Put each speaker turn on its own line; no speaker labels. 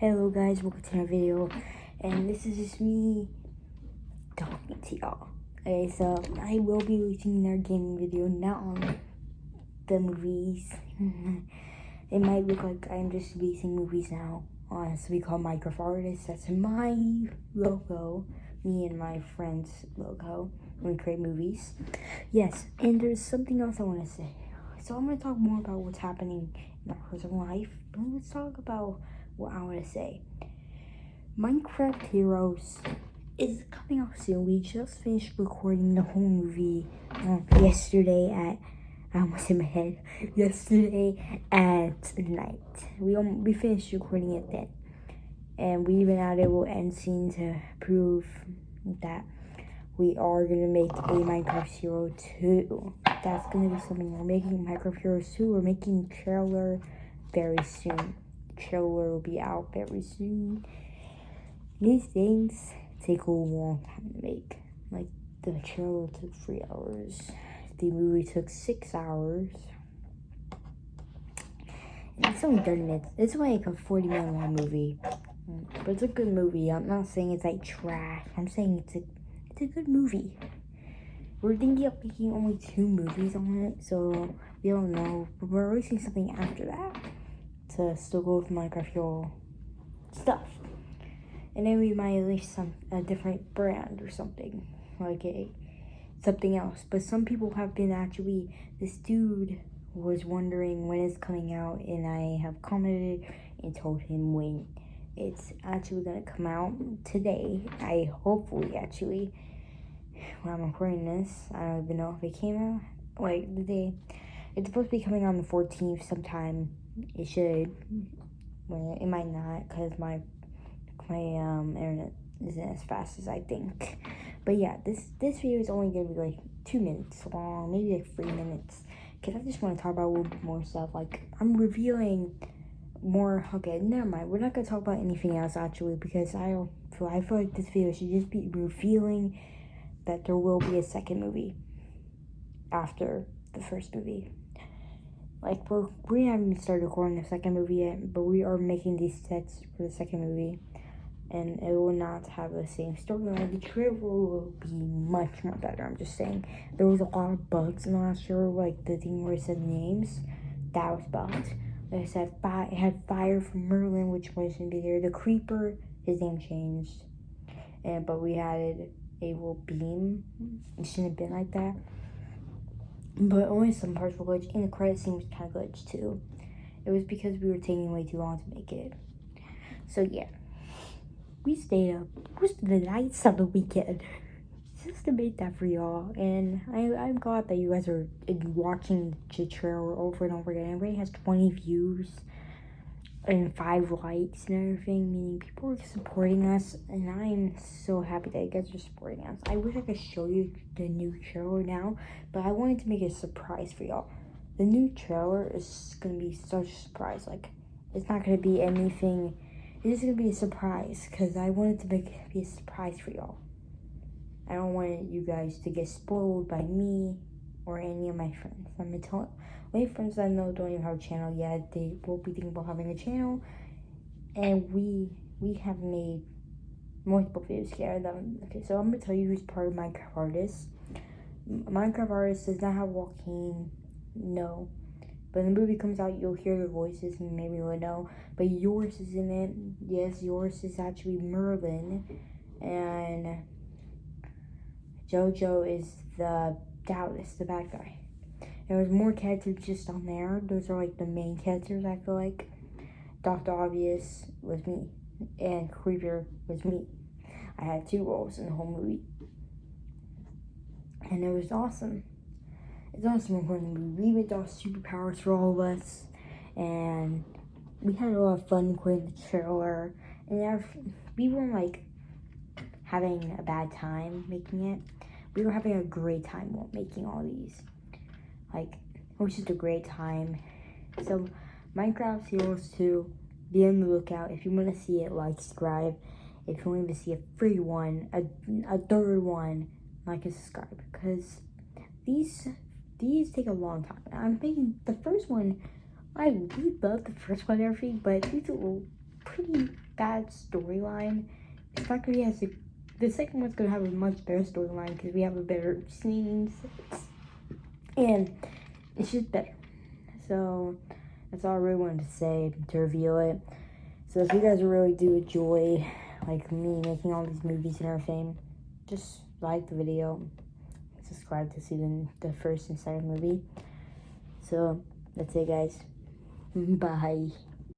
Hello guys, welcome to my video, and this is just me talking to y'all. Okay, so I will be releasing another gaming video, not on the movies. It might look like I'm just releasing movies now on what we call Minecraft Artists. That's my logo, me and my friend's logo when we create movies. Yes, and there's something else I want to say. So I'm going to talk more about what's happening in my personal life, but let's talk about what I want to say. Minecraft Heroes is coming out soon. We just finished recording the whole movie yesterday at, I almost in my head, yesterday at night. We finished recording it then. And we even added a little end scene to prove that we are going to make a Minecraft Hero 2. That's going to be something. We're making Minecraft Heroes 2. We're making trailer very soon. Trailer will be out very soon. These things take a long time to make. Like, the trailer took 3 hours. The movie took 6 hours. And it's only 30 minutes. It's like a 40-minute long movie. But it's a good movie. I'm not saying it's like trash. I'm saying it's a good movie. We're thinking of making only 2 movies on it, so we don't know. But we're releasing something after that to still go with Minecraft Hero stuff. And then we might release a different brand or something, like something else. But some people have been actually, this dude was wondering when it's coming out, and I have commented and told him when it's actually gonna come out today. I hopefully actually, when I'm recording this, I don't even know if it came out, like the day. It's supposed to be coming out on the 14th sometime. It should. Well, it might not, because my internet isn't as fast as I think. But yeah, this video is only gonna be like 2 minutes long, maybe like 3 minutes, because I just want to talk about a little bit more stuff. Like, I'm revealing more. Okay, never mind, we're not gonna talk about anything else actually, because I feel like this video should just be revealing that there will be a second movie after the first movie. Like, we haven't even started recording the second movie yet, but we are making these sets for the second movie, and it will not have the same storyline. The trailer will be much more better. I'm just saying, there was a lot of bugs in the last trailer, like the thing where it said names, that was bugged. Like I said, it had fire from Merlin, which wasn't be there. The creeper, his name changed, but we added a little beam. It shouldn't have been like that. But only some parts were glitched, and the credit scene was kind of glitched too. It was because we were taking way too long to make it. So yeah, we stayed up most of the nights on the weekend just to make that for y'all. And I'm glad that you guys are watching the trailer over and over again. Everybody has 20 views and 5 likes and everything, meaning people are supporting us, and I'm so happy that you guys are supporting us. I wish I could show you the new trailer now, but I wanted to make it a surprise for y'all. The new trailer is gonna be such a surprise. Like, it's not gonna be anything, it's gonna be a surprise, because I wanted to make it be a surprise for y'all. I don't want you guys to get spoiled by me or any of my friends. I'm gonna tell my friends I know don't even have a channel yet. They will be thinking about having a channel, and we have made multiple videos here. Okay, so I'm gonna tell you who's part of Minecraft Artists. Minecraft Artists does not have Joaquin, no. But when the movie comes out, you'll hear their voices and maybe you'll know. But yours is in it. Yes, yours is actually Merlin, and Jojo is the Dallas, the bad guy. There was more characters just on there. Those are like the main characters, I feel like. Dr. Obvious was me, and Creeper was me. I had 2 roles in the whole movie, and it was awesome. It's awesome recording the movie. We made all superpowers for all of us, and we had a lot of fun recording the trailer. And we weren't like having a bad time making it. We were having a great time making all these. Like, it was just a great time. So, Minecraft Heroes 2, be on the lookout. If you want to see it, like, subscribe. If you want to see a free one, a third one, like and subscribe. Because these take a long time. I'm thinking the first one, I really love the first one and everything, but these are pretty bad storyline. It's not gonna be as the second one's gonna have a much better storyline because we have a better scenes, and it's just better. So that's all I really wanted to say to reveal it. So if you guys really do enjoy like me making all these movies and everything, just like the video, subscribe to see the first and second movie. So that's it, guys. Bye.